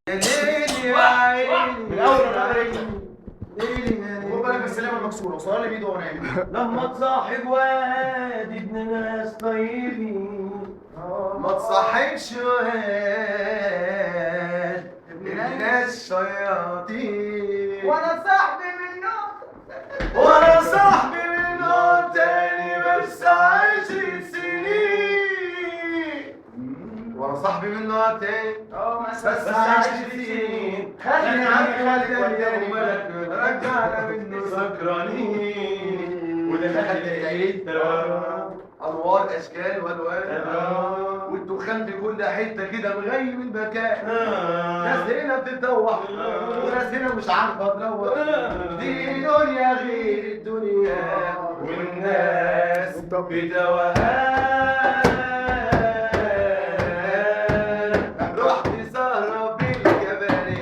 يا ليلي يا عيني من اول ما رجلي ليلي يا خد بالك ليلي. السلامه المكسوره وصار لي بيده وانا نايم. لما تصاحب واد ابن ناس طيبين ما تصاحبش واد ابن ناس شياطين. وانا صاحبي من نوع وانا صاحبي من نوع تاني بس 10 سنين. وانا صاحبي من نوع تاني بس 10 سنين. خلي عمي خالد وداني وداني ملك رجعنا منه سكرانين. ودخلت العيد انوار اشكال والوان والدخان في كل حته كده مغيب المكان. ناس هنا بتتدوح وناس هنا مش عارفه تروح. دي دنيا غير الدنيا والناس بتوهان. رحت سهرة بالكباري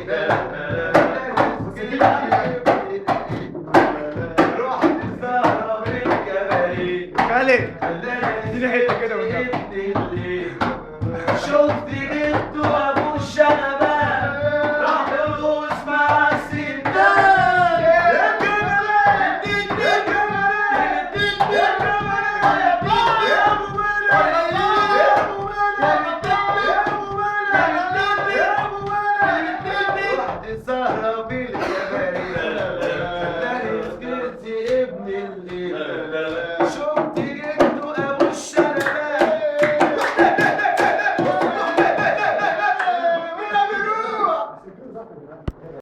رحت سهرة بالكباري خالد اديني حته كده من شفت جدو ابو الشنبان راح يرقص مع الستات. يا كمالات يا كمالات يا ابو بلد